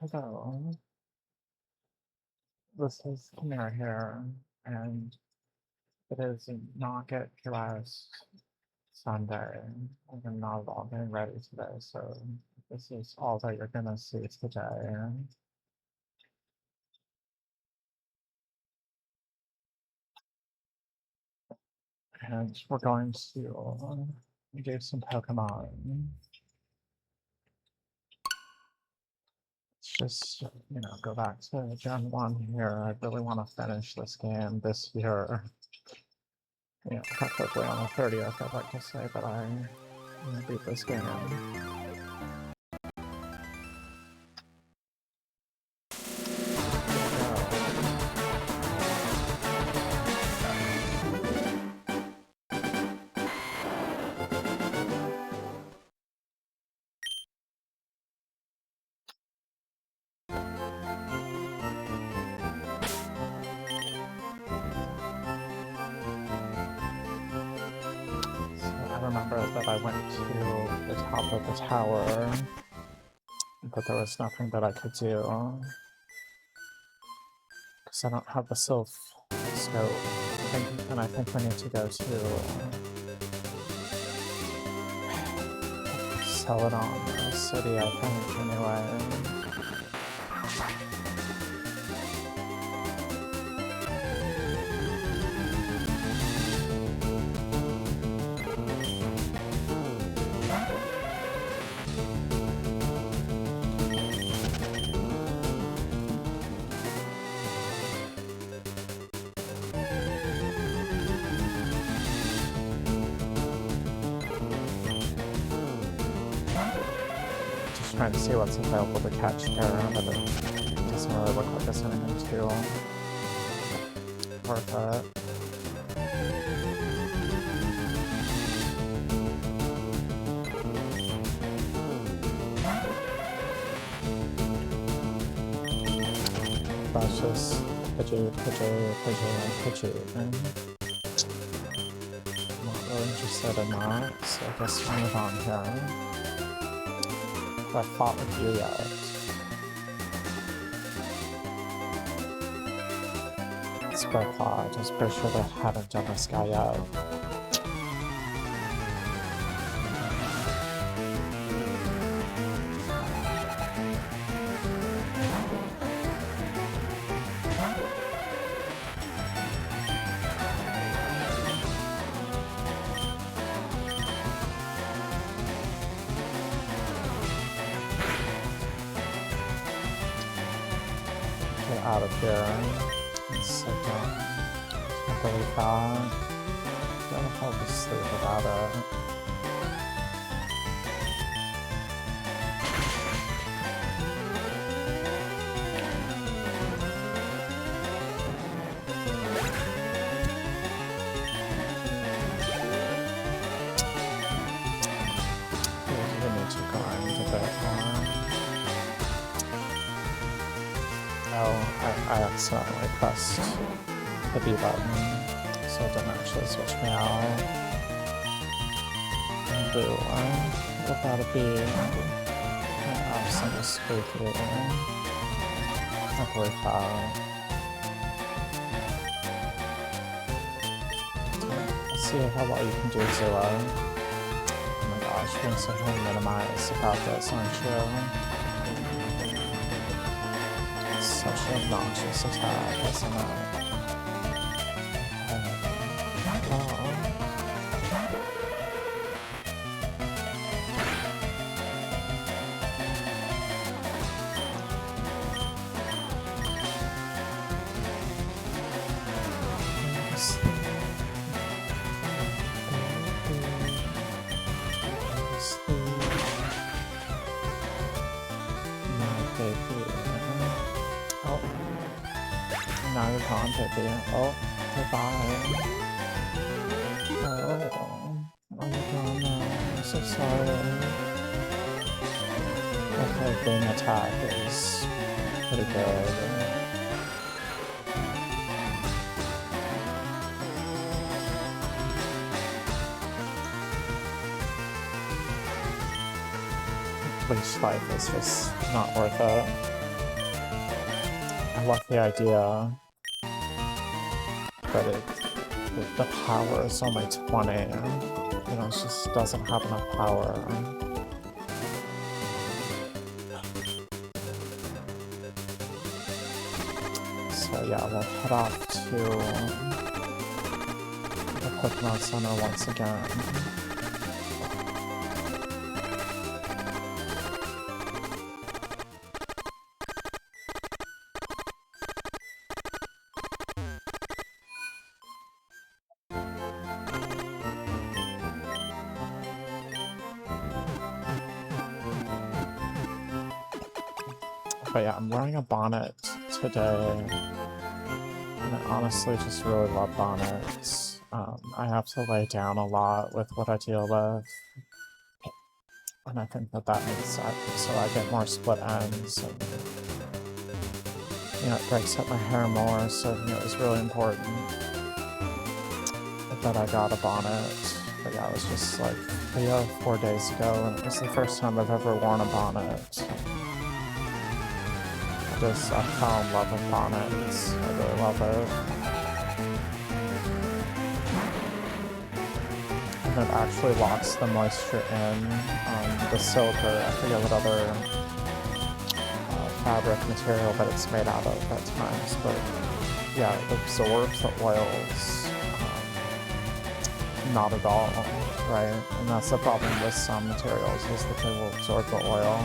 Hello, this is Kamira here, and it is not yet last Sunday. I'm not all getting ready today, so this is all that you're gonna see today. And we're going to do some Pokemon. Let's just, go back to Gen 1 here. I really want to finish this game this year. Preferably on the 30th, I'd like to say, but I beat this game. I remember that I went to the top of the tower, but there was nothing that I could do, because I don't have the Sylph scope, and I think we need to go to Celadon City, I think, anyway. Trying to see what's available to catch here, but it doesn't really look like there's anything too worth it. That's just Pidgey. I'm not really interested in that, so I guess we'll move on here. I fought with you yet. It's by far, I'm just pretty sure they haven't done this guy yet. Out of here. It's like, can't believe that. I don't know how to sleep without it. We need to grind a bit more. I accidentally pressed the B button, so it didn't actually switch me out. Blue one, without a B. And absent is squeaky. I believe that. Let's see how well you can do 0. Oh my gosh, you're so minimize about this, aren't you? Such an obnoxious attack, isn't it? Now you're gone, baby. Oh, goodbye. Oh, you're gone now. I'm so sorry. Okay, being attack is pretty good. Leech life is just not worth it. I love the idea, but the power is only 20. You know, it just doesn't have enough power. So yeah, we'll head off to the Pokemon Center once again. But yeah, I'm wearing a bonnet today, and I honestly just really love bonnets. I have to lay down a lot with what I deal with, and I think that makes sense, so I get more split ends, and you know, it breaks up my hair more, so you know, it was really important that I got a bonnet. But yeah, it was just like 4 days ago, and it was the first time I've ever worn a bonnet. I fell in love with bonnets. I really love it. And it actually locks the moisture in. The silk, or I forget what other fabric material that it's made out of at times, but yeah, it absorbs the oils. Not at all, right? And that's the problem with some materials, is that they will absorb the oil.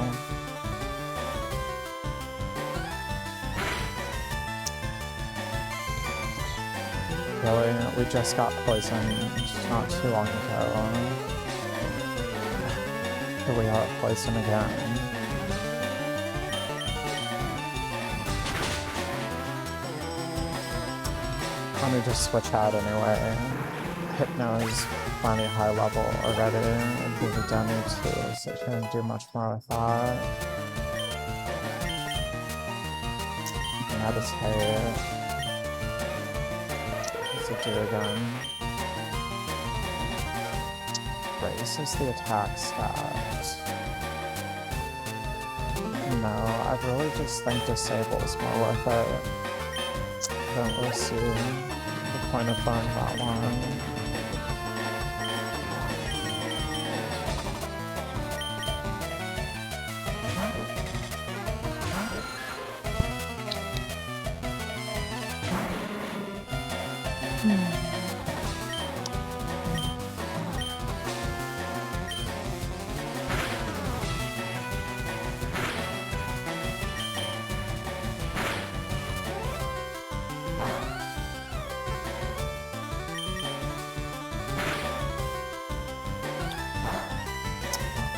Really? We just got poisoned not too long ago. Here we are, poisoned again. Let me just switch out anyway. Hypno is plenty high level already, and we don't need to sit here and do much more with that. Meditate. To do again. Raises the attack stat. No, I really just think disable is more worth it. I don't really see the point of buying that one.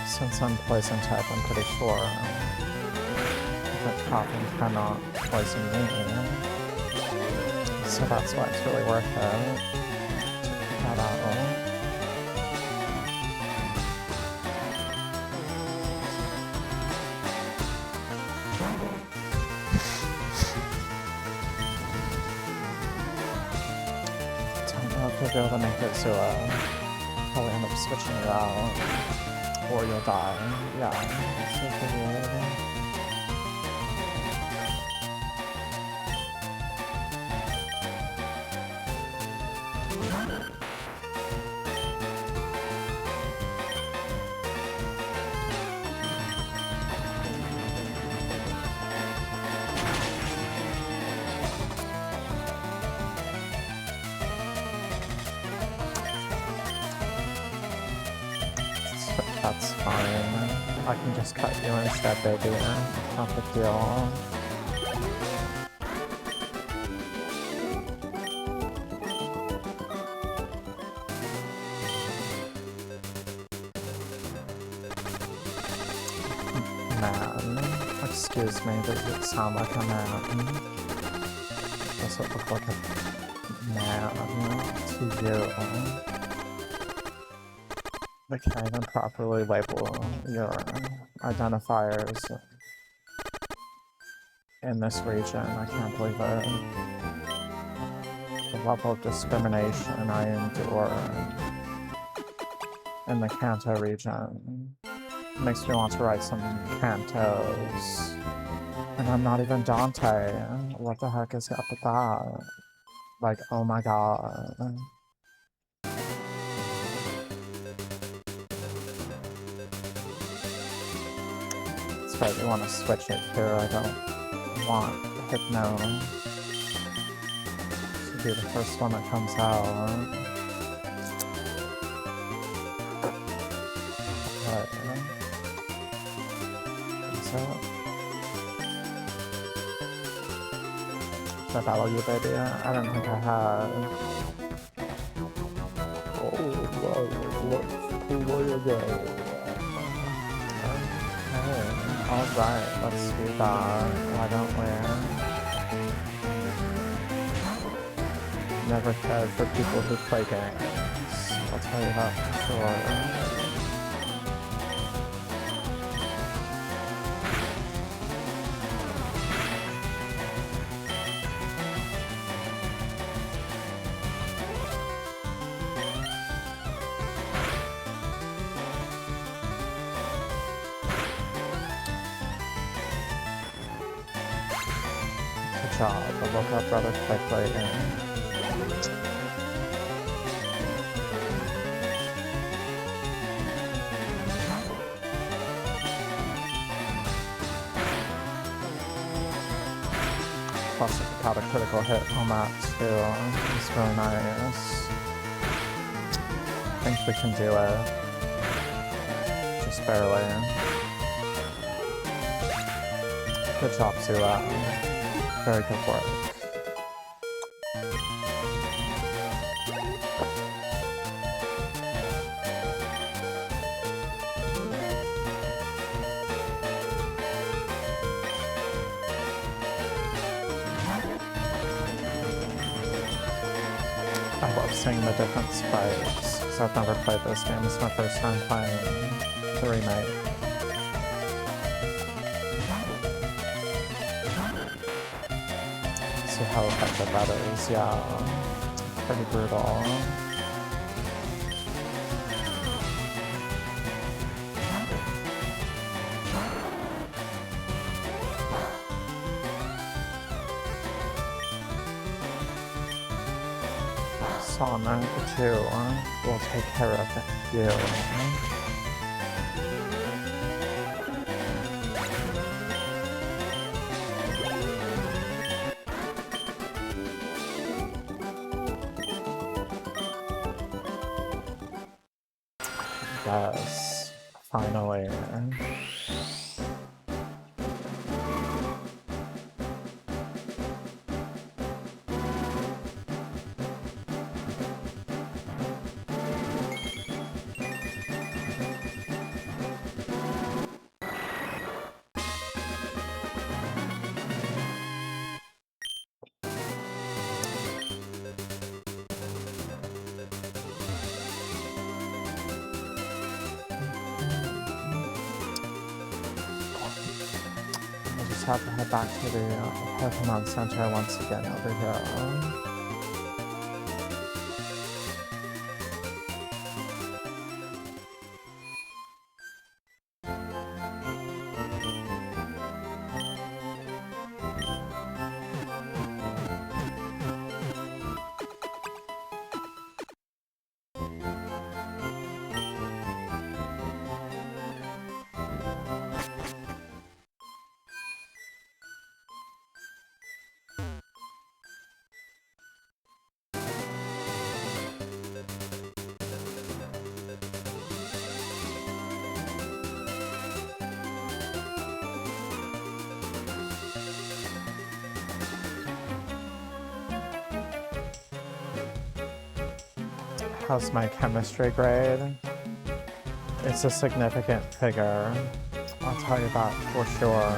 Since I'm poison type, I'm pretty sure that Coffin cannot poison me. So that's why it's really worth it to pick that out. Don't know if you'll be able to make it Zua. Probably end up switching you out. Or you'll die. Yeah, super weird. That's fine. I can just cut you instead, baby. Not a big deal. Man. Excuse me, does it sound like a man? Does it look like a man to you? They can't even properly label your identifiers in this region. I can't believe it. The level of discrimination I endure in the Kanto region. Makes me want to write some cantos. And I'm not even Dante. What the heck is up with that? Like, oh my god. That's right, we want to switch it here. I don't want Hypno to be the first one that comes out. Did I battle you, baby? I don't think I have. Oh, okay, alright, let's do that. Why don't we? Never cared for people who play games. I'll tell you that for sure. Job. I woke up rather quickly and plus I got a critical hit on that too. It's really nice. I think we can do it. Just barely. Good job, Zula. Very good work. I love seeing the different spikes, because I've never played this game. It's my first time playing the remake. See how effective that is, yeah. Pretty brutal. Sonic 2 will take care of you. Yes, finally. Have to head back to the Pokemon Center once again over here. How's my chemistry grade? It's a significant figure. I'll tell you that for sure.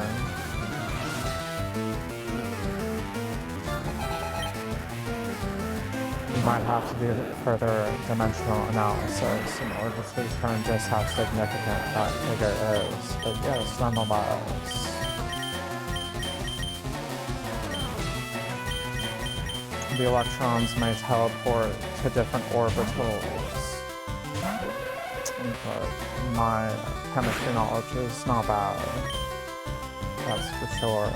You might have to do further dimensional analysis in order to determine just how significant that figure is. But yes, nonetheless. The electrons may teleport to different orbitals. but my chemistry knowledge is not bad. That's for sure.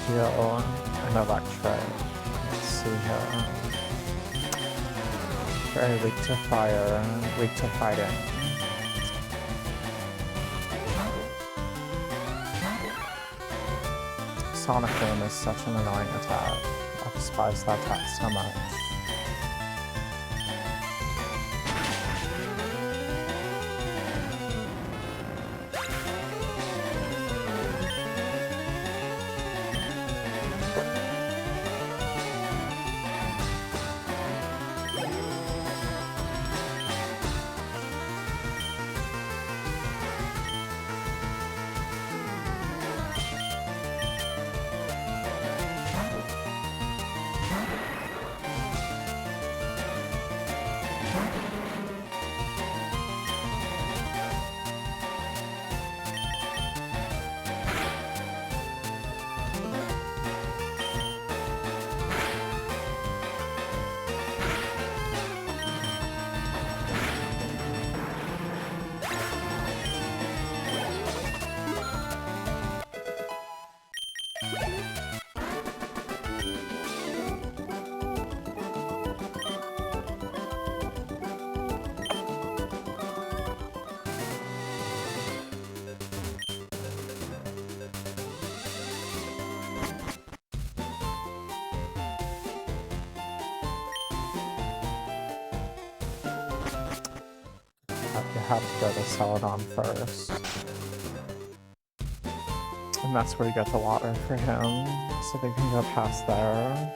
Steel and electric. Let's see here. Very weak to fire, weak to fighting. Sonic Boom is such an annoying attack. I despise that attack so much. You have to go to Celadon first. And that's where you get the water for him, so they can go past there.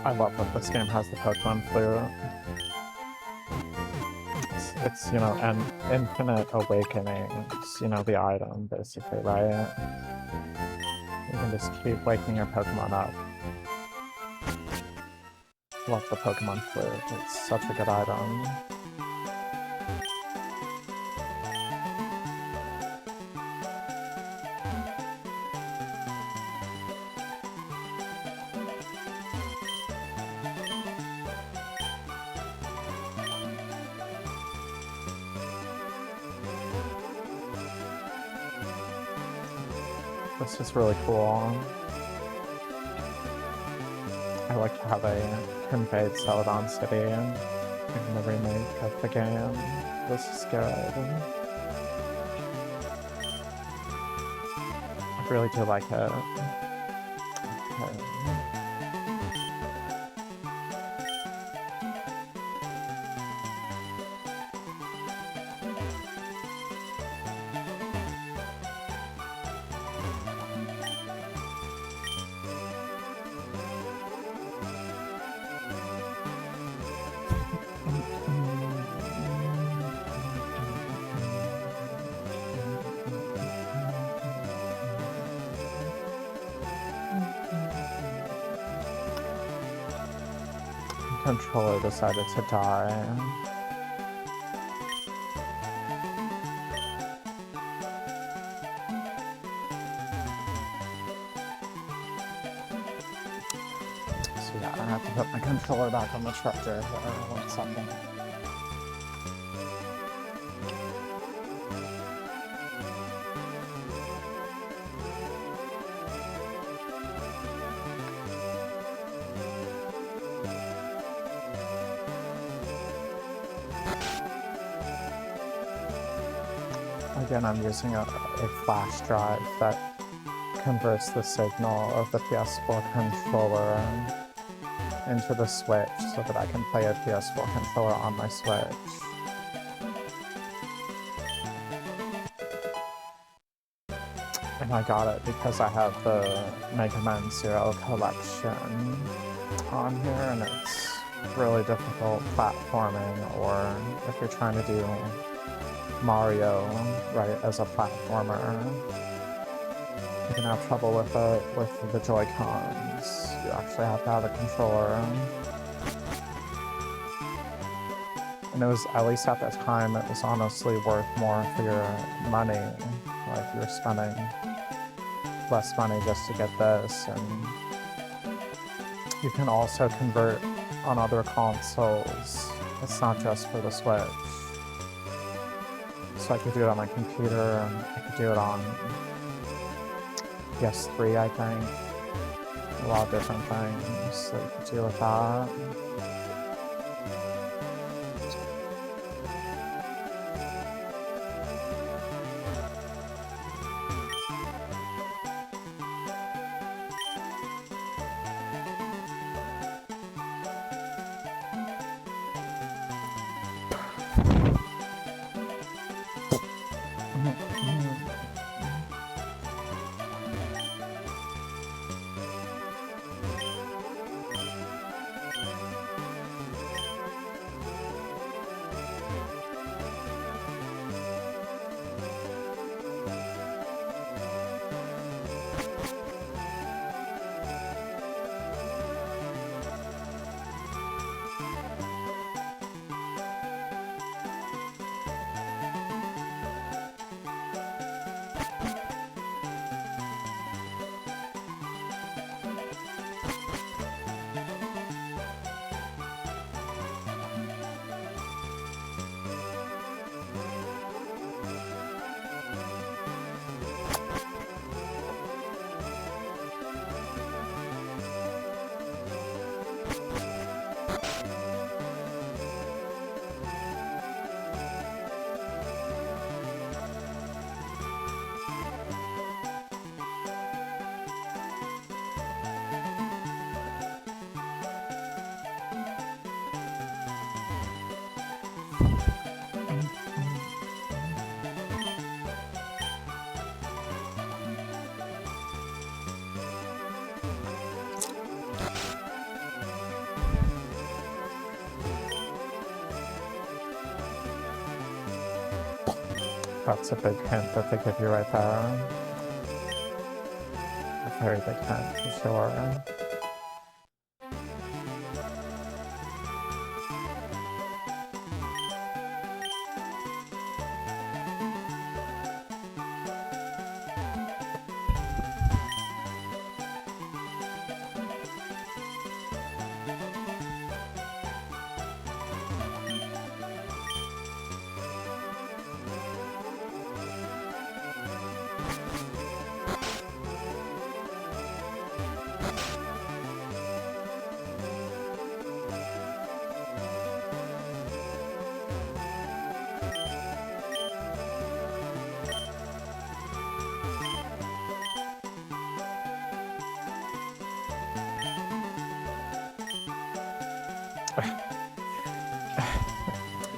I love that this game has the Pokemon Flute. It's, you know, an infinite awakening. It's, you know, the item, basically, right? You can just keep waking your Pokemon up. Love the Pokemon Flute. It's such a good item. This is really cool. I like how they conveyed Celadon City in the remake of the game. This is good. I really do like it. Okay. Controller decided to die. So yeah, I have to put my controller back on the charger for 1 second. Again, I'm using a flash drive that converts the signal of the PS4 controller into the Switch so that I can play a PS4 controller on my Switch. And I got it because I have the Mega Man Zero collection on here, and it's really difficult platforming, or if you're trying to do Mario, right, as a platformer, you can have trouble with it with the Joy-Cons. You actually have to have a controller. And it was, at least at the time, it was honestly worth more for your money. Like, you're spending less money just to get this, and you can also convert on other consoles. It's not just for the Switch. So I could do it on my computer, and I could do it on PS3, I think. A lot of different things that you could do with that. That's a big hint that they give you right there. A very big hint, for sure.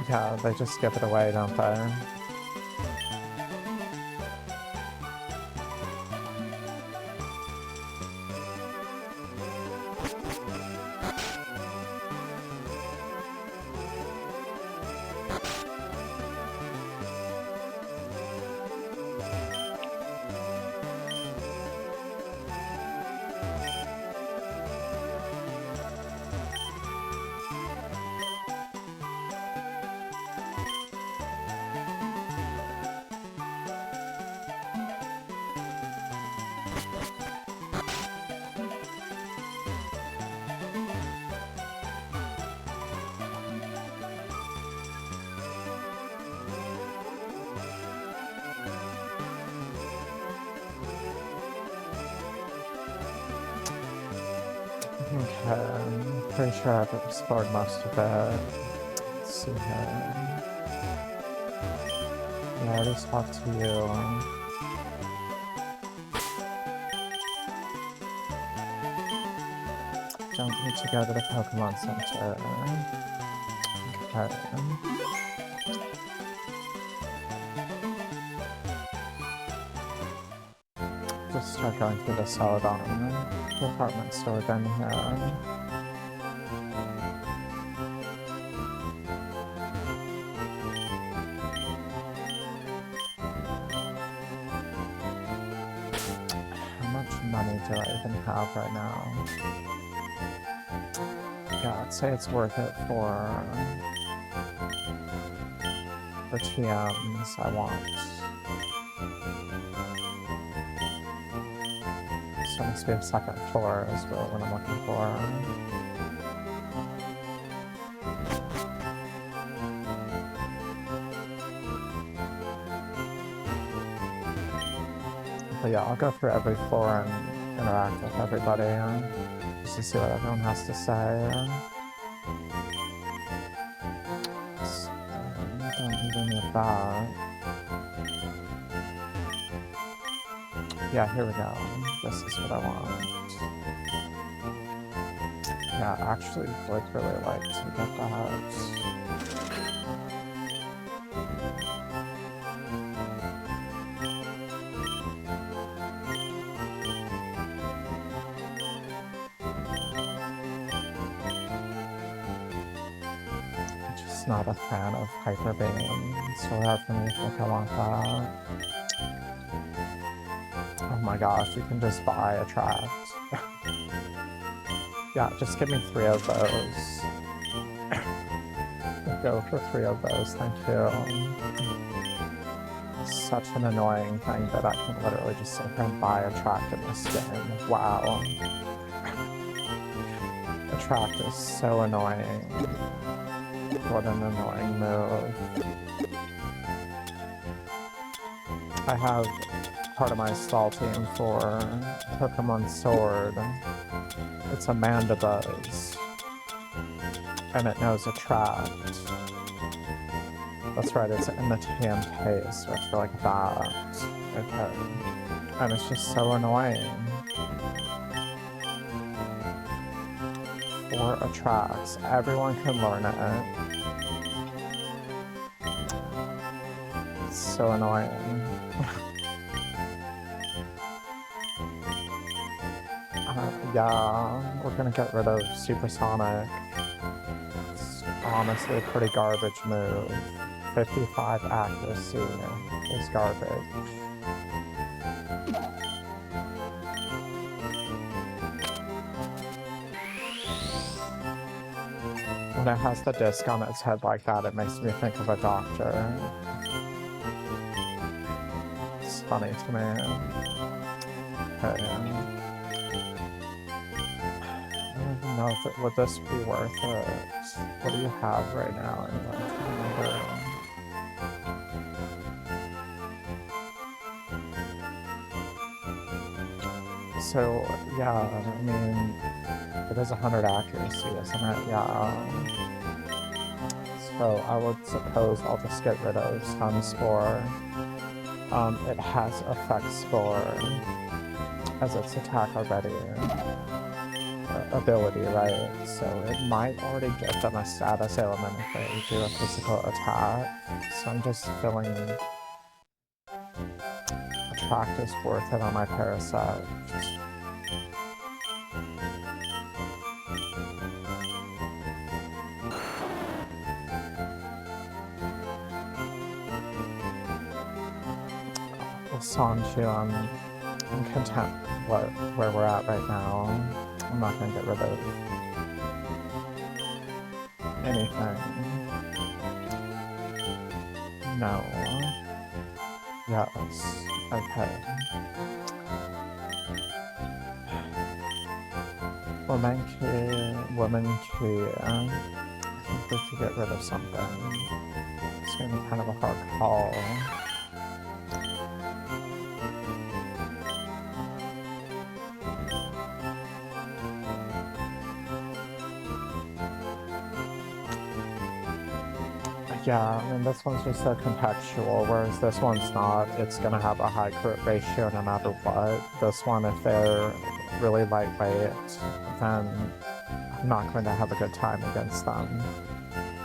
Yeah, they just give it away, don't they? Okay, pretty sure I've explored most of it. Let's see here. Yeah, I already talked to you. Don't need to go to the Pokemon Center. Okay. Just start going through the Celadon department store then here. How much money do I even have right now? Yeah, I'd say it's worth it for the TMs I want. So it must be a second floor is really what I'm looking for. But yeah, I'll go through every floor and interact with everybody just to see what everyone has to say. So, I don't even need that. Yeah, here we go. This is what I want. Yeah, actually would really like to get that. Not a fan of Hyper Beam. It's so hard for me to think I want that. Oh my gosh, you can just buy Attract. Yeah, just give me 3 of those. Go for 3 of those, thank you. Such an annoying thing that I can literally just sit here and buy Attract in this game. Wow. Attract is so annoying. What an annoying move. I have part of my stall team for Pokemon Sword. It's a Mandibuzz. And it knows Attract. That's right, it's in the TM pace, so I feel like that. Okay. And it's just so annoying. 4 Attracts. Everyone can learn it. It's so annoying. Yeah, we're gonna get rid of Supersonic. It's honestly a pretty garbage move. 55 accuracy is garbage. When it has the disc on its head like that, it makes me think of a doctor. It's funny to me. Okay. I don't even know if it would this be worth it. What do you have right now? So yeah, I mean, it is 100 accuracy, isn't it? Yeah. So I would suppose I'll just get rid of Stun Spore. It has Effect Spore as its attack already. ability, right? So it might already give them a status ailment if they do a physical attack. So I'm just feeling attract is worth it on my Parasite. With San-Jun, I'm content where we're at right now. I'm not gonna get rid of anything. No. Yes. Okay. Woman key. I think we could get rid of something. It's gonna be kind of a hard call. Yeah, I mean, this one's just so contextual, whereas this one's not. It's gonna have a high crit ratio no matter what. This one, if they're really lightweight, then I'm not going to have a good time against them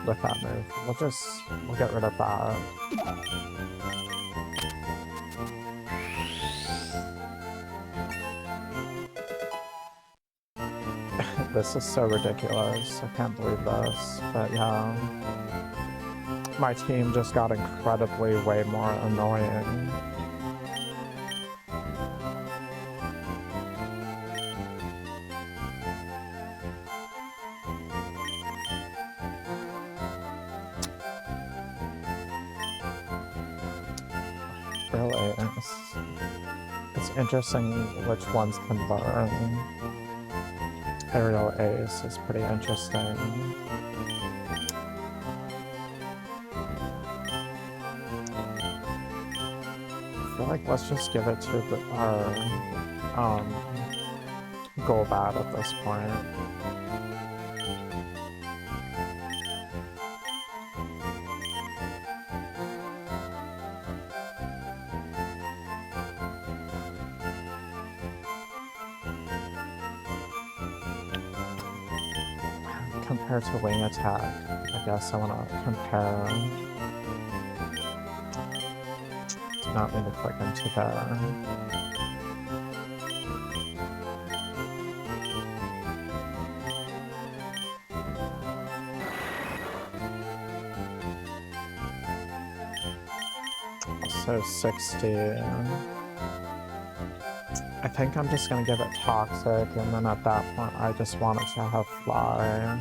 with that move. We'll get rid of that. This is so ridiculous. I can't believe this, but yeah. My team just got incredibly way more annoying. Really, it's interesting which ones can learn. Aerial Ace is pretty interesting. I feel like let's just give it to our Golbat at this point. Compared to Wing Attack, I guess I want to compare. Do not mean to click into there. So 60. I think I'm just gonna give it Toxic, and then at that point I just want it to have Fly.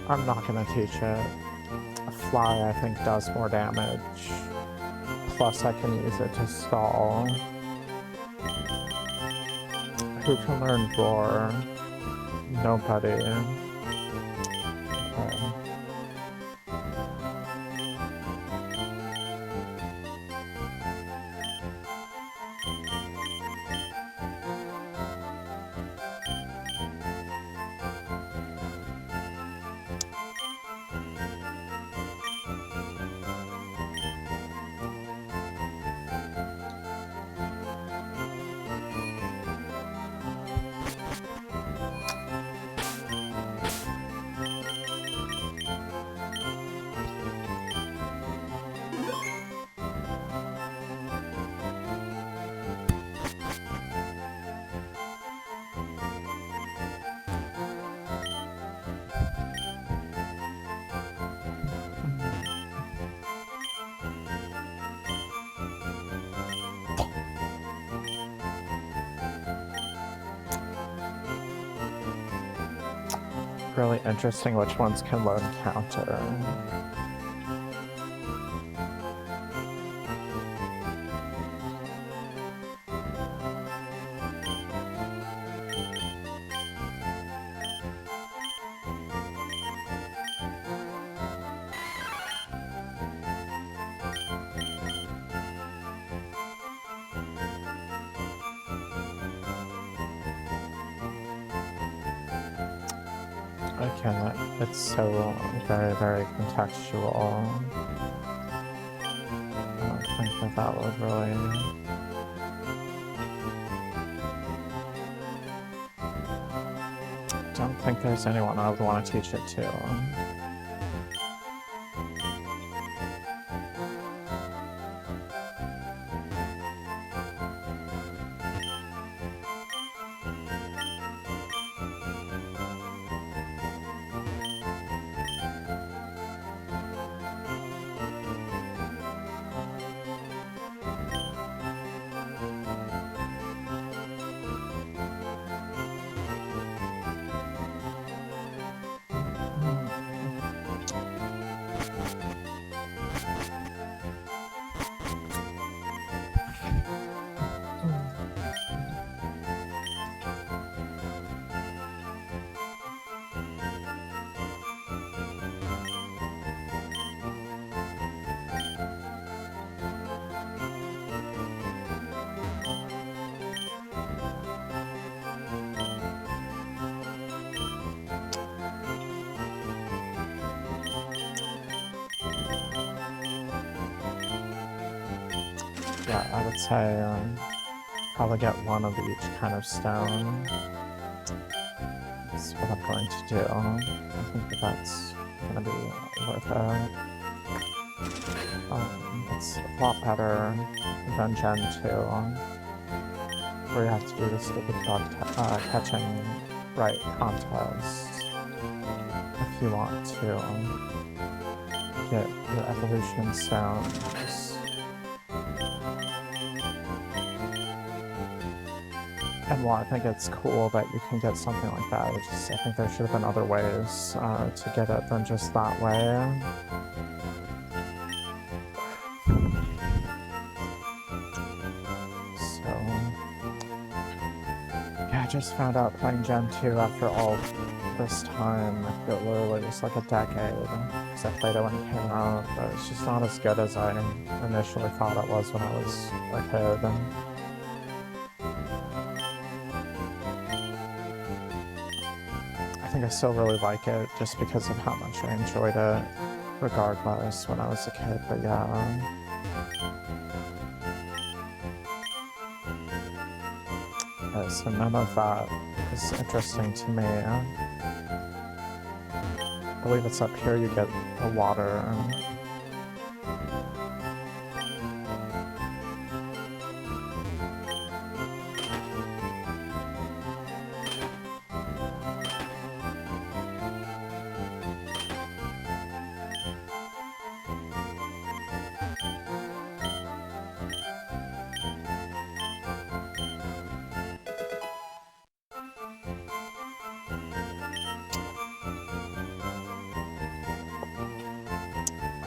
I'm not gonna teach it. Fly, I think, does more damage. Plus I can use it to stall. Who can learn Roar? Nobody. Okay. Really interesting which ones can learn counter. Okay, it's so very, very contextual. I don't think that would really... don't think there's anyone I would want to teach it to. Yeah, I would say probably get one of each kind of stone. That's what I'm going to do. I think that that's going to be worth it. It's a lot better than Gen 2, where you have to do the stupid bug catching right contest if you want to get your evolution stones. And while I think it's cool that you can get something like that, I think there should have been other ways to get it than just that way. So, yeah, I just found out playing Gen 2 after all this time. I feel literally just like a decade, because I played it when it came out, but it's just not as good as I initially thought it was when I was a kid. I think I still really like it just because of how much I enjoyed it regardless when I was a kid, but yeah. So none of that is interesting to me. I believe it's up here you get the water.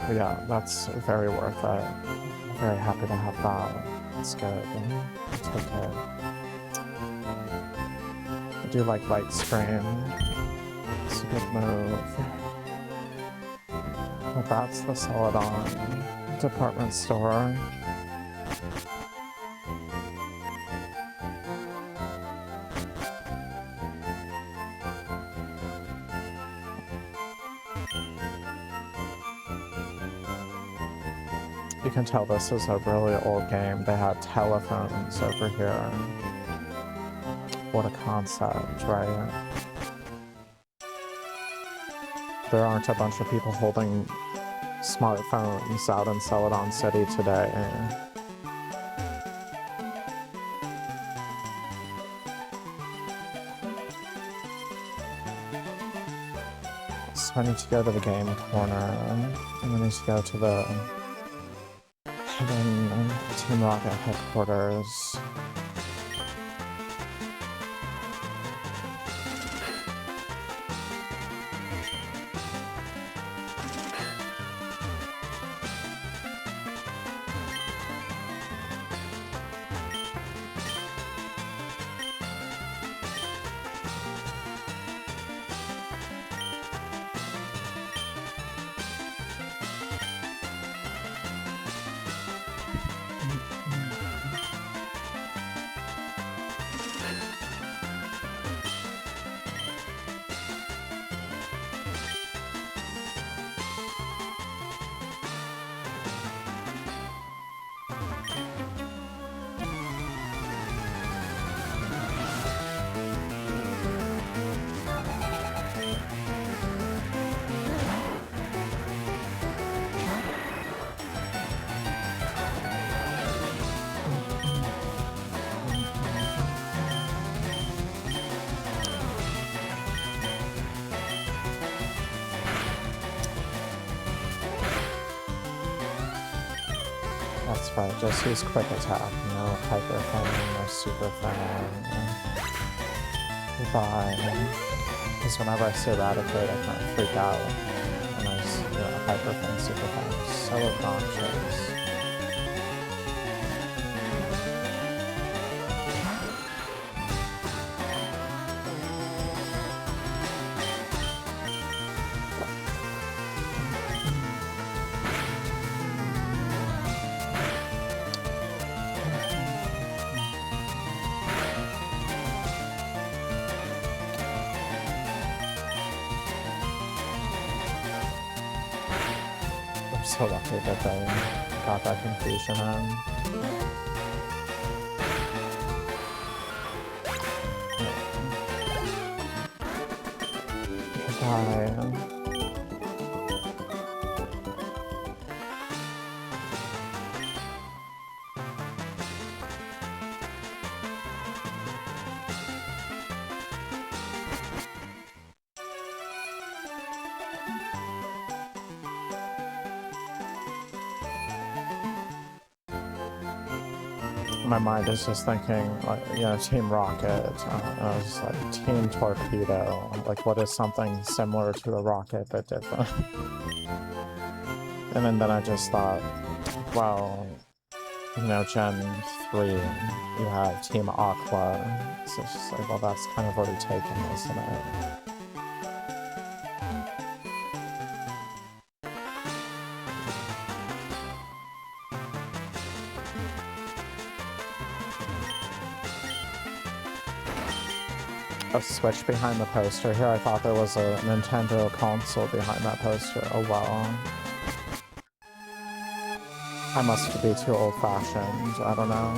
Yeah, that's very worth it. I'm very happy to have that. It's good. I'll take it. I do like light screen. It's a good move. But that's the Celadon department store. You can tell this is a really old game. They had telephones over here. What a concept, right? There aren't a bunch of people holding smartphones out in Celadon City today. So I need to go to the game corner, and I need to go to the hidden Team Rocket headquarters. That's right, just use quick attack, no hyper thing, no super thing. Goodbye. Because whenever I see Eradicate, I kind of freak out. And I see, hyper thing, super thing. So obnoxious. So lucky that they got that confusion in. Goodbye. My mind is just thinking, like, Team Rocket. I was like, Team Torpedo. Like, what is something similar to a rocket but different? And then I just thought, well, Gen 3, you have Team Aqua. So it's just like, well, that's kind of already taken, isn't it? A Switch behind the poster here. I thought there was a Nintendo console behind that poster. Oh well. I must be too old-fashioned. I don't know.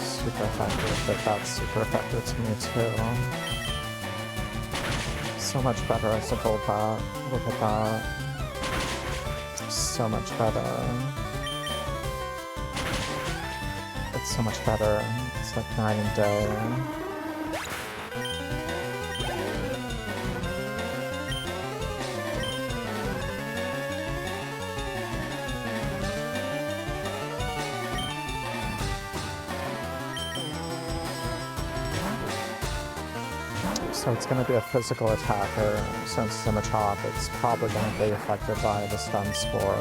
Super effective, but that's super effective to me too. So much better as a full bat. Look at that. So much better. It's so much better. It's like night and day. So it's going to be a physical attacker. Since it's in the top, it's probably going to be affected by the stun spore.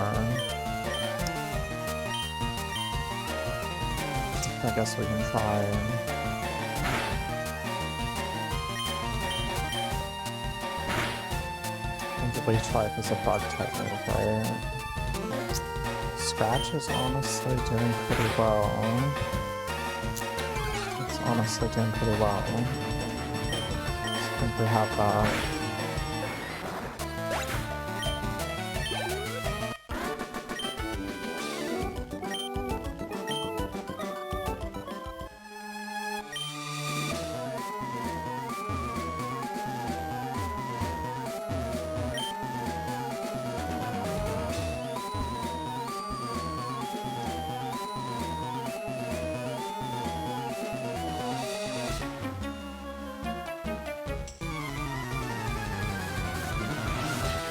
I guess we can try. And Leech Life is a bug technique, right? Scratch is honestly doing pretty well. It's honestly doing pretty well. I think we have that.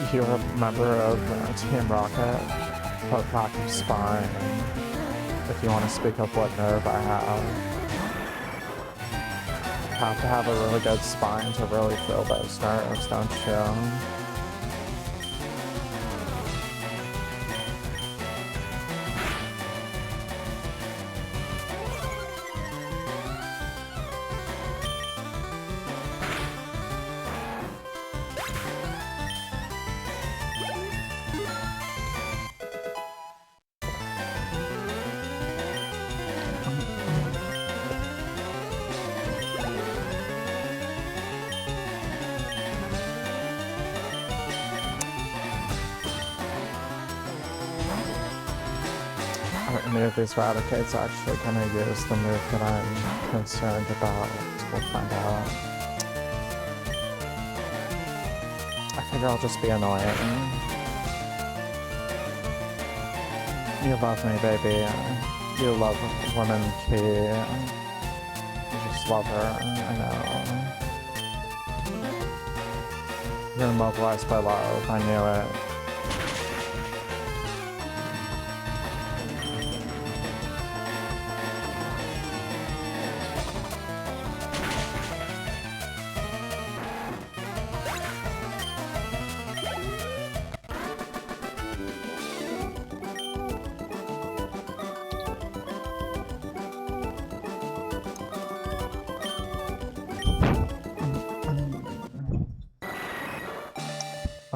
If you're a member of Team Rocket, put back of spine if you want to speak of what nerve I have. You have to have a really good spine to really feel those nerves, don't you? Are any of these Raticates actually going to use the move that I'm concerned about? we'll find out. I figure I'll just be annoying. You love me, baby. You love woman key. You just love her, I know. You're immobilized by love, I knew it.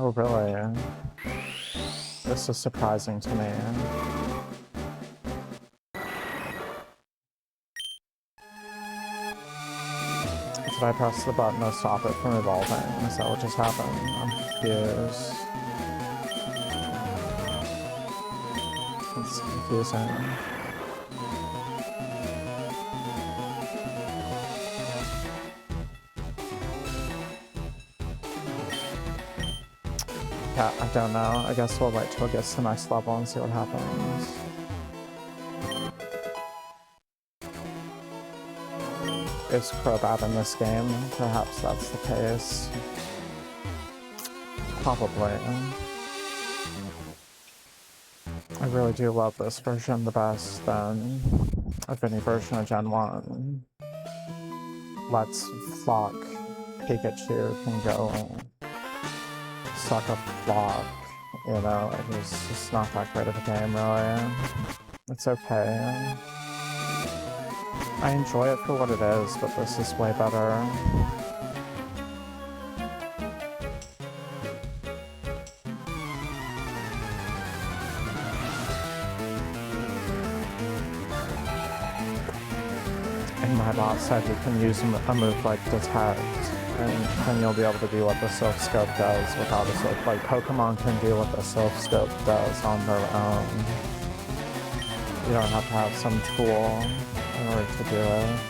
Oh, really? This is surprising to me. Did I press the button to stop it from evolving? Is that what just happened? I'm confused. It's confusing. Yeah, I don't know. I guess we'll wait till it gets to the next level and see what happens. Is Crow bad in this game? Perhaps that's the case. Probably. I really do love this version the best than of any version of Gen 1. Let's Flock Pikachu can go suck a flock, you know, it was just not that great of a game, really. It's okay. I enjoy it for what it is, but this is way better. In my bot said you can use a move like Detect, and then you'll be able to do what the Silph Scope does without a Silph. Like, Pokemon can do what the Silph Scope does on their own. You don't have to have some tool in order to do it.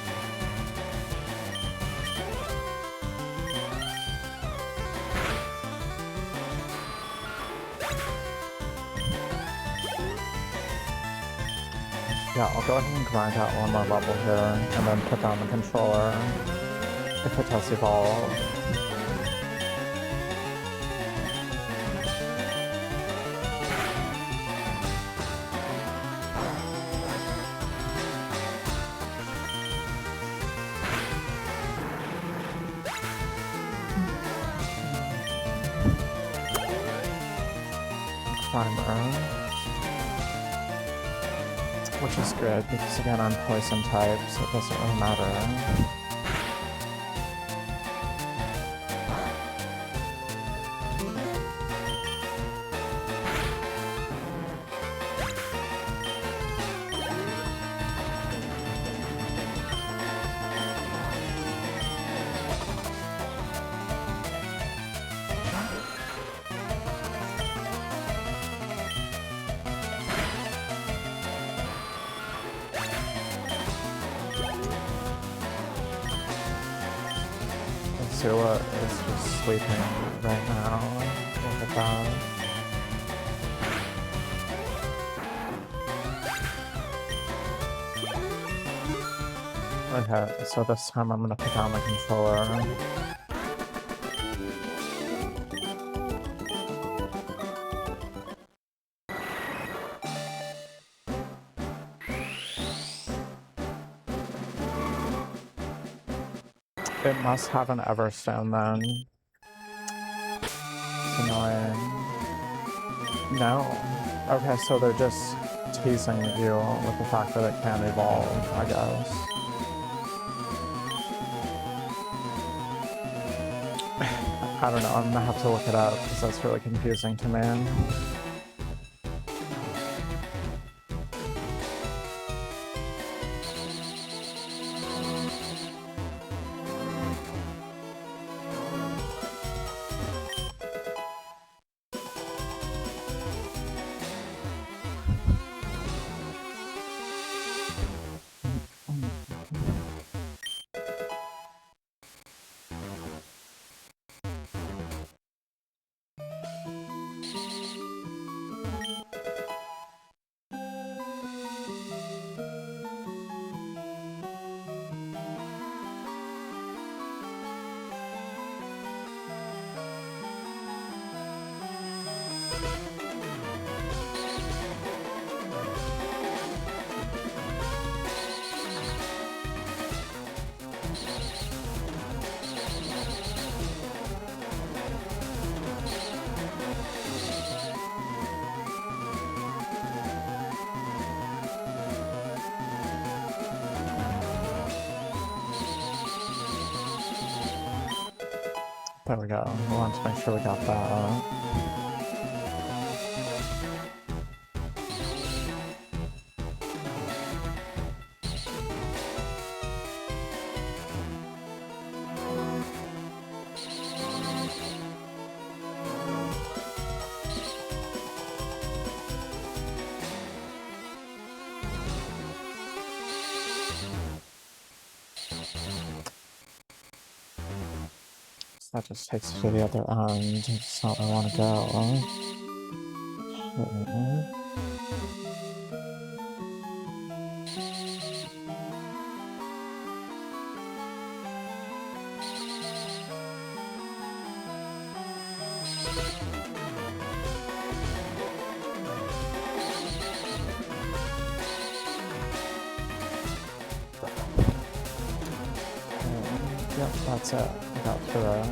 Yeah, I'll go ahead and grind out one more level here, and then put down the controller if it does evolve. Primer. Which is good, because again, I'm poison type, so it doesn't really matter. Zilla is just sleeping right now. Look at that. Okay, so this time I'm gonna put down the controller. It must have an Everstone then. It's annoying. No. Okay, so they're just teasing you with the fact that it can evolve, I guess. I don't know, I'm gonna have to look it up because that's really confusing to me. There we go. We want to make sure we got that. That just takes you to the other end. It's not where I want to go. Yep, that's it. I got through it.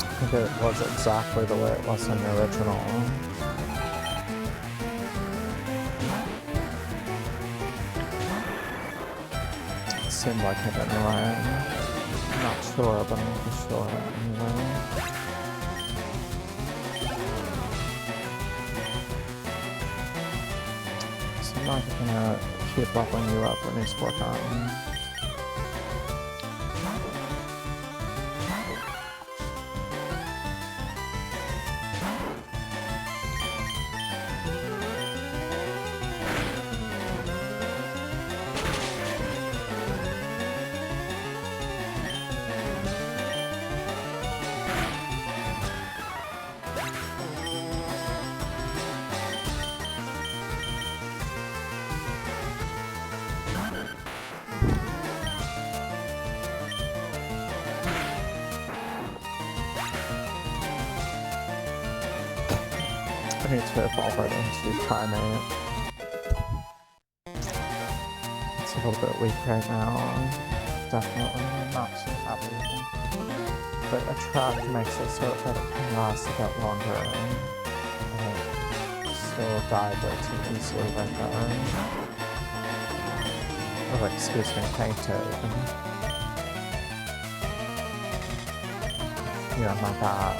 I think it was exactly the way it was in the original. It seemed like it anyway. I'm not sure, but I'm pretty sure anyway. I'm not gonna keep leveling you up. What needs to work on? I need to evolve it into primate. It's a little bit weak right now. Definitely not too happy. But attract makes it so that it can last a bit longer. And still die way too easily right there. Oh, excuse me, fainted. Yeah, my bad.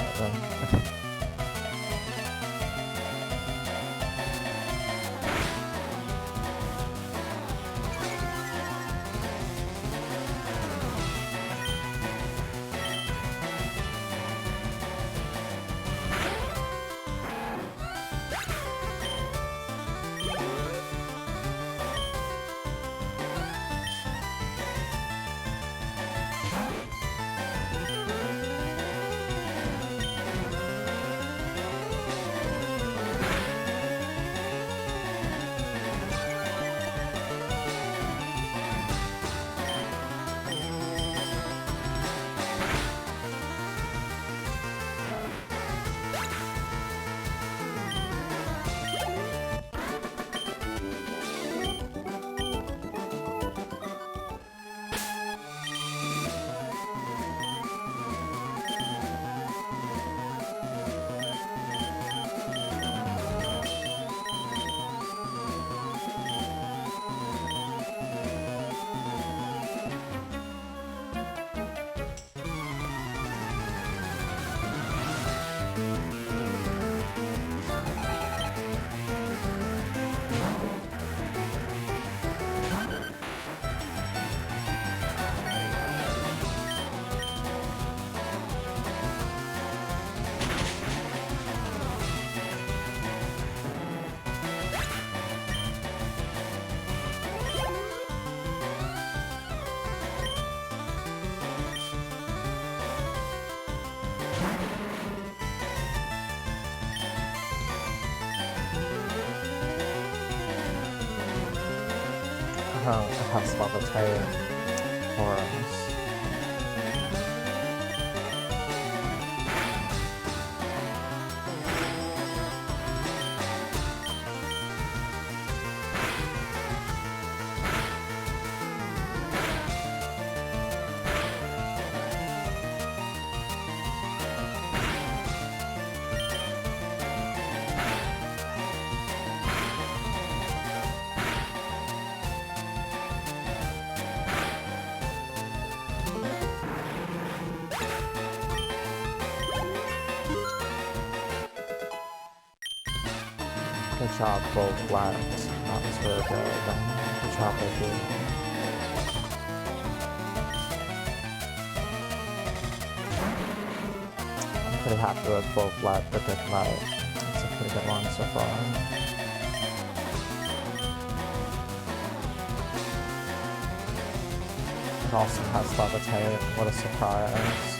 It has levitate for us. Good job, full flat. That was really good. Good job, Vicky. I'm pretty happy with full flat for good light. It's a pretty good one so far. It also has levitate. What a surprise.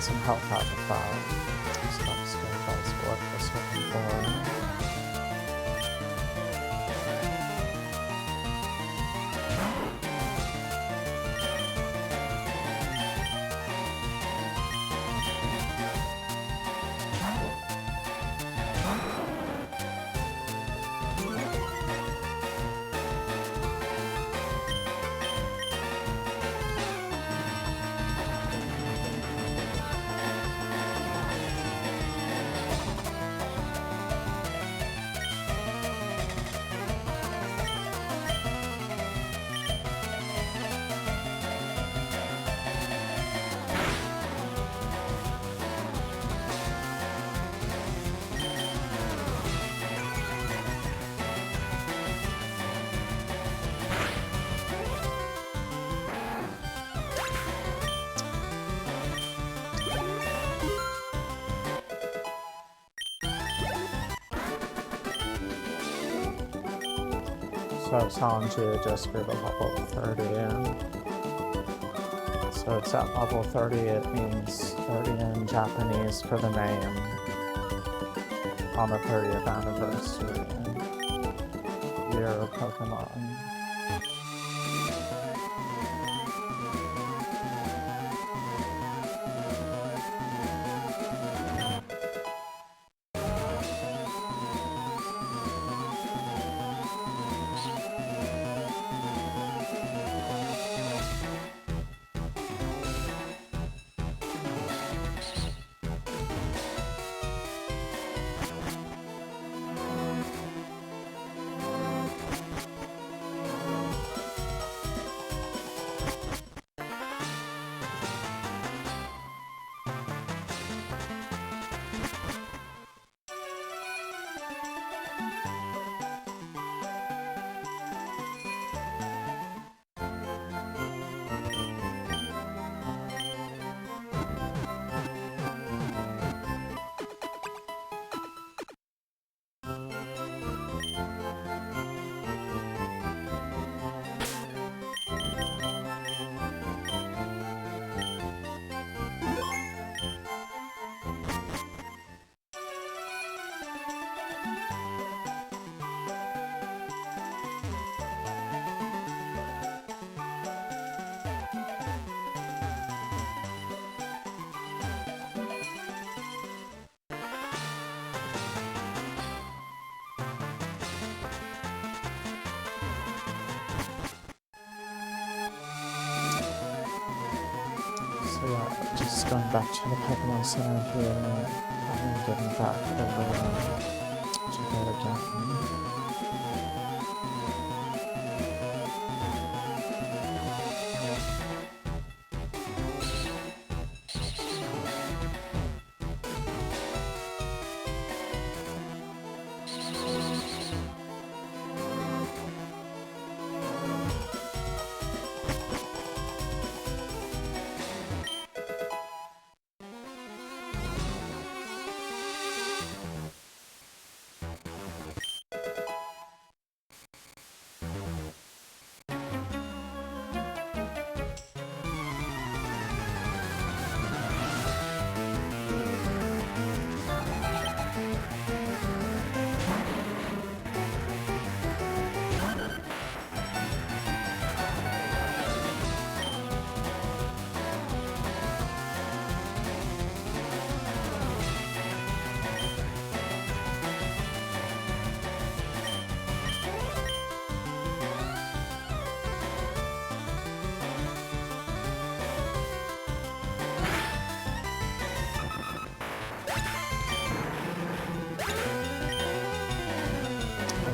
some help out of that. So that's good. That's what I was hoping for. So San-Jun just grew to level 30. So it's at level 30, it means 30 in Japanese for the name on the 30th anniversary year of Pokemon. So yeah, just going back to the Pokemon Center here and getting back over to there again.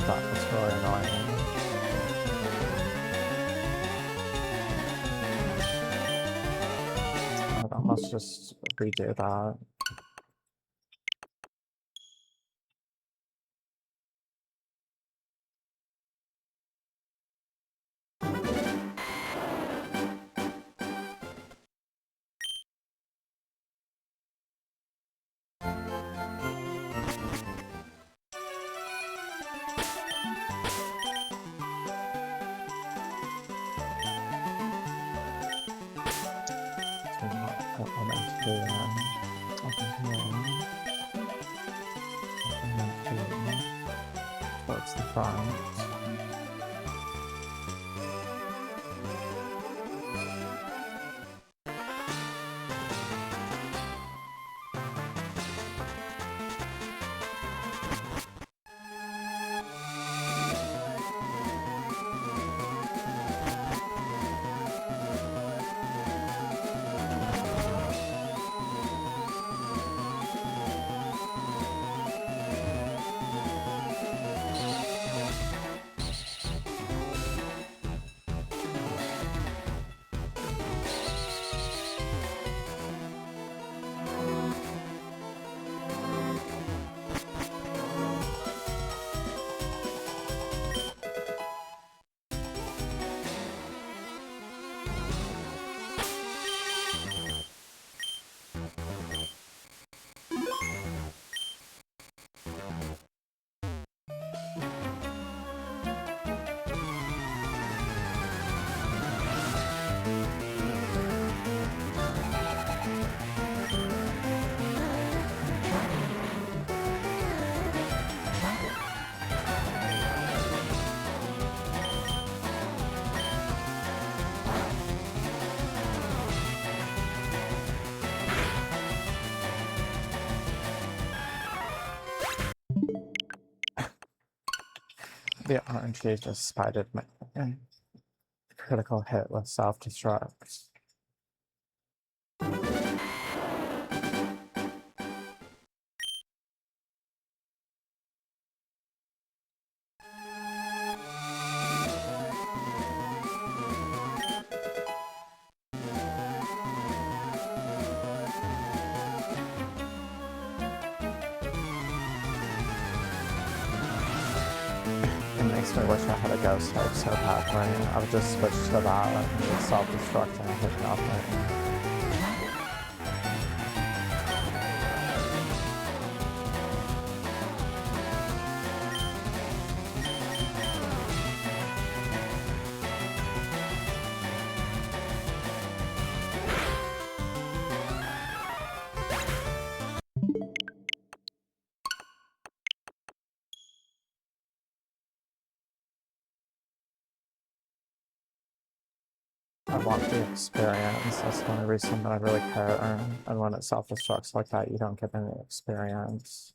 That was really annoying. Let's just redo that. So what I meant to do then. towards the front. The RNG just spited my critical hit with self-destruct. It makes me wish I had a ghost type so badly. I would just switch to that and self-destruct and hit nothing. I want the experience, that's the only reason that I really care. And when it self-destructs like that, you don't get any experience.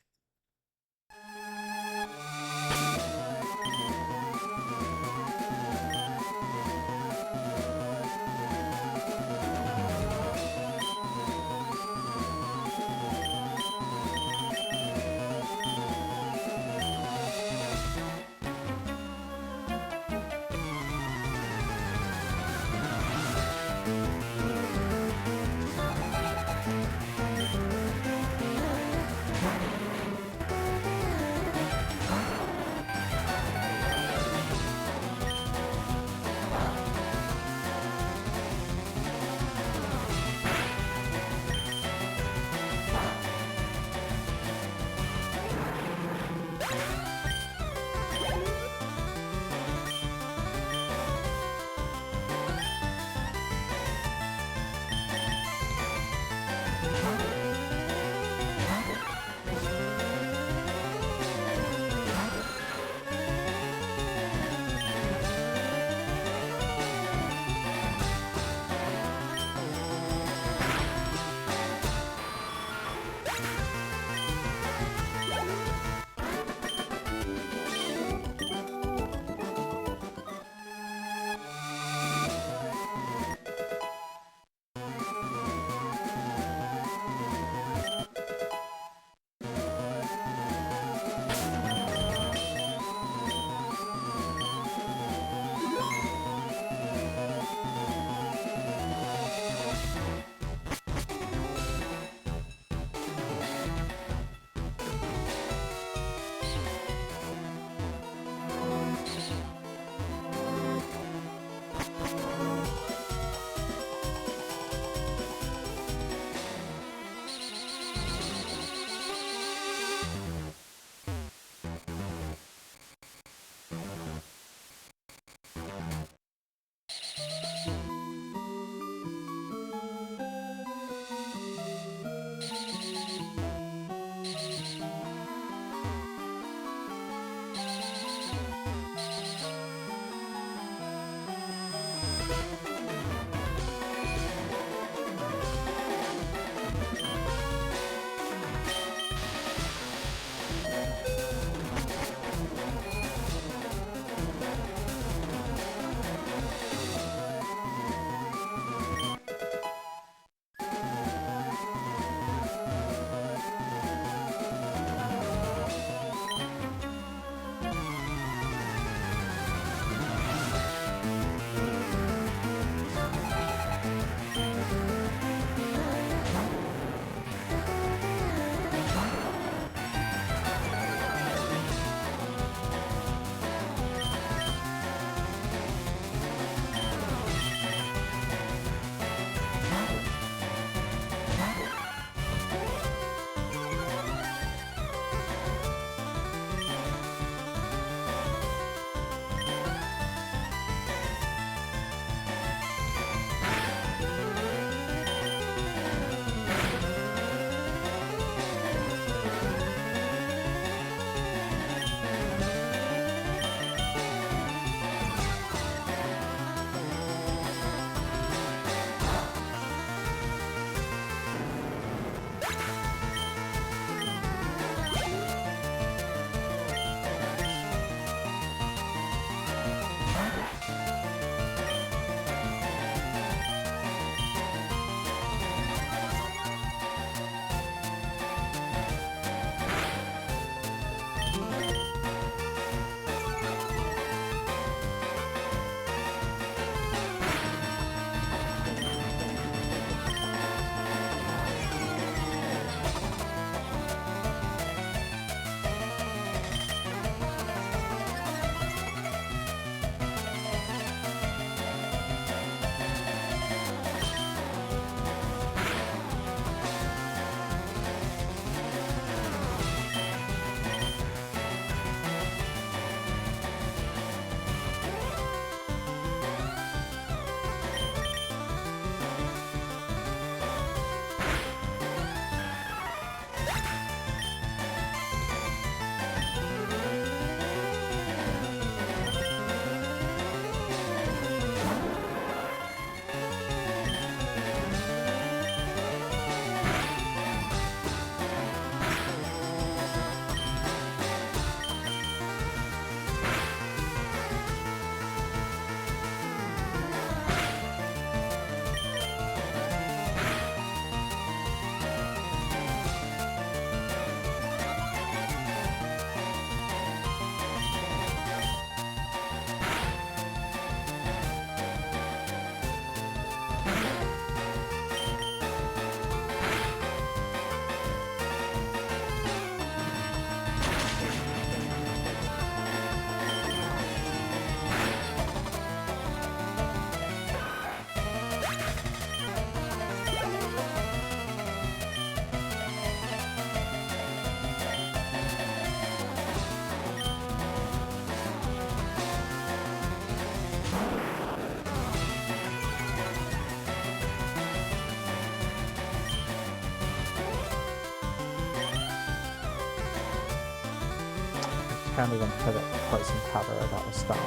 Can't even put it poison cover without a stone.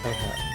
Okay.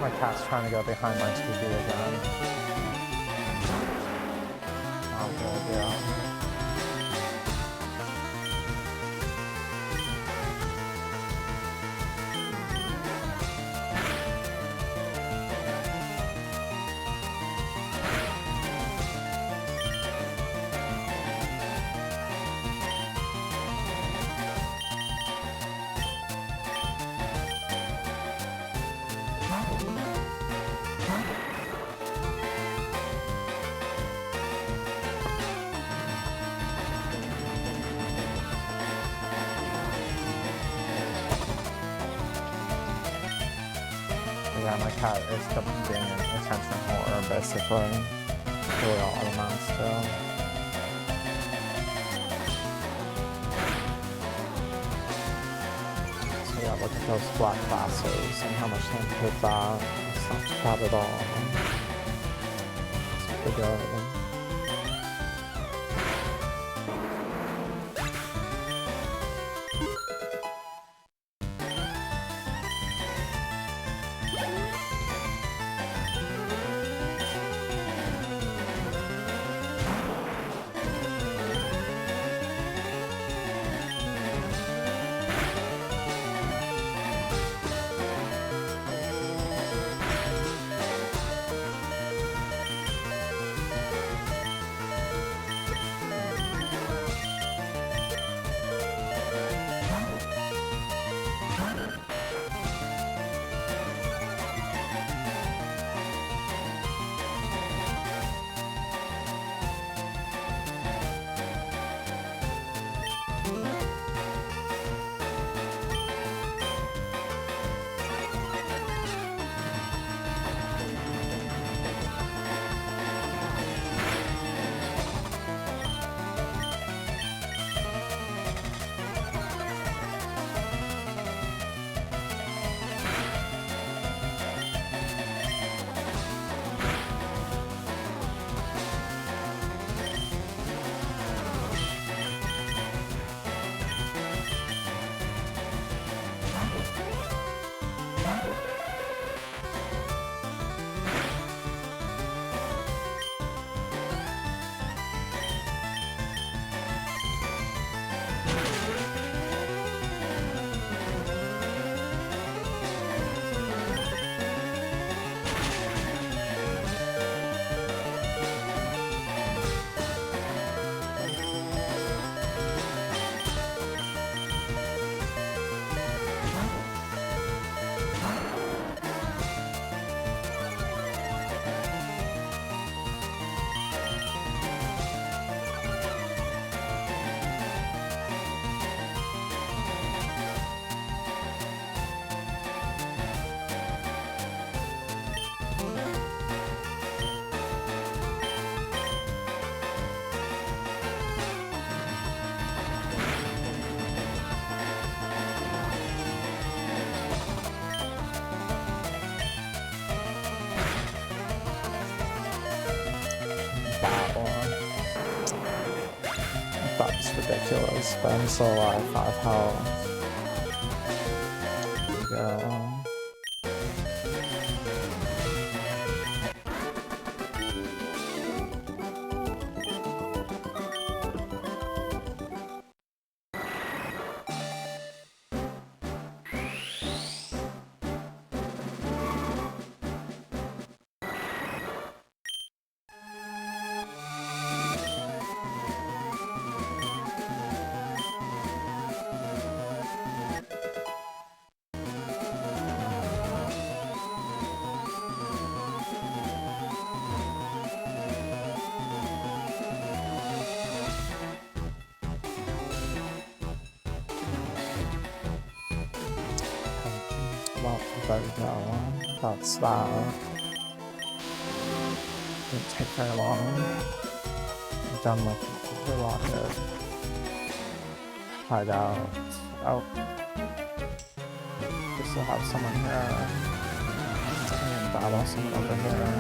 My cat's trying to go behind my TV again. Oh, good, yeah. Yeah, my cat is being an attention whore, basically. Really all it amounts to. So yeah, look at those black glasses and how much they paid that. It's not bad at all. It's pretty good. That's ridiculous, but I'm still alive, 5 health. There we go. Well, there we go. That's that. Didn't take very long. I'm done with the rocket. Hideout. Oh. We still have someone here. And battle someone over here.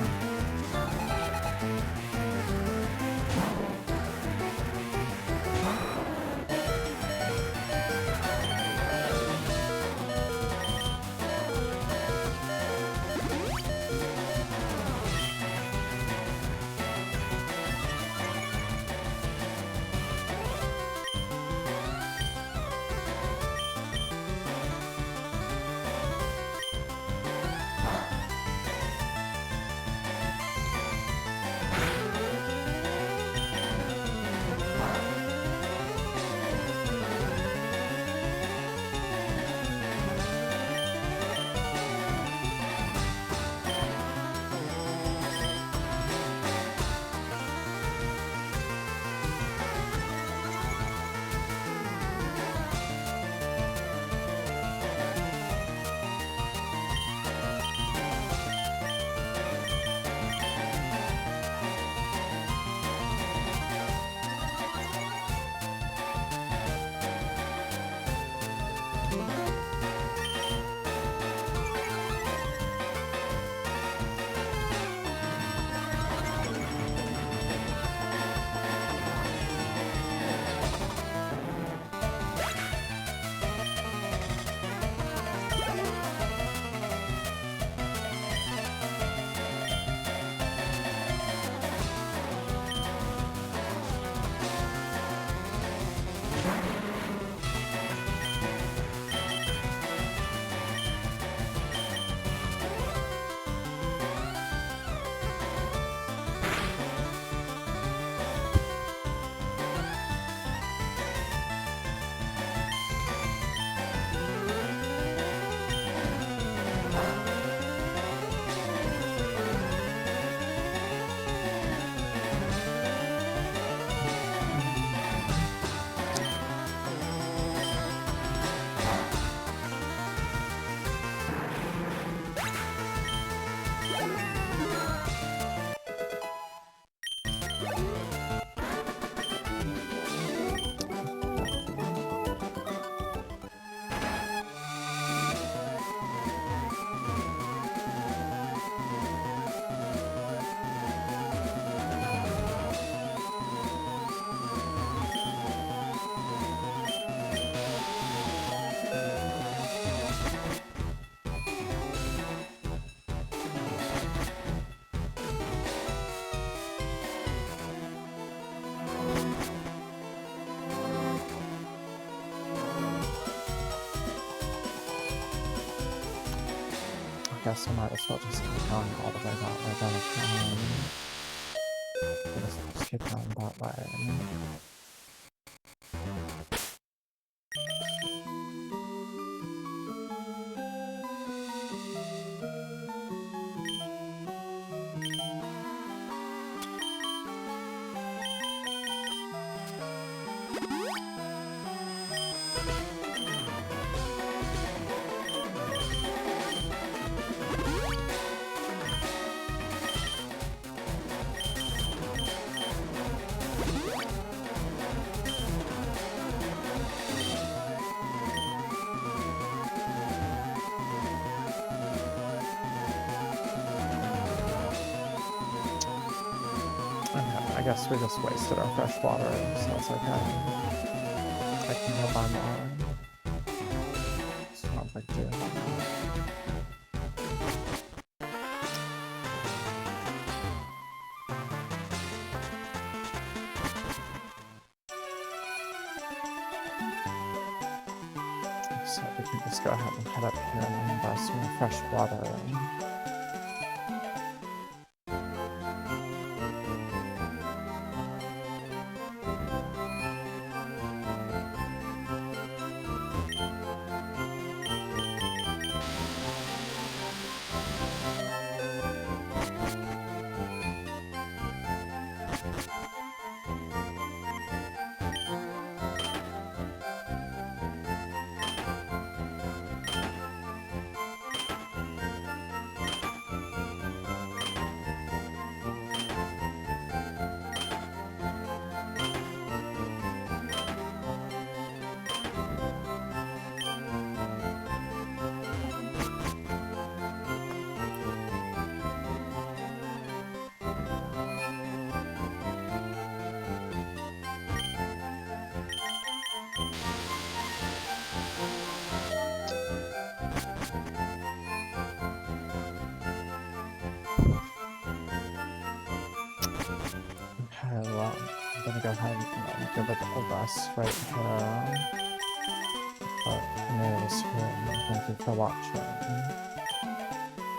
guess I might as well just keep going all the way that way then if I just keep going that way. I guess we just wasted our fresh water, so it's okay. I can go buy more. It's not a big deal. So we can just go ahead and head up here and buy some more fresh water. Okay, well, I'm gonna go ahead and give it a rest right here. But anyways, thank you for watching.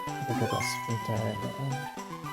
Have a good rest of your day.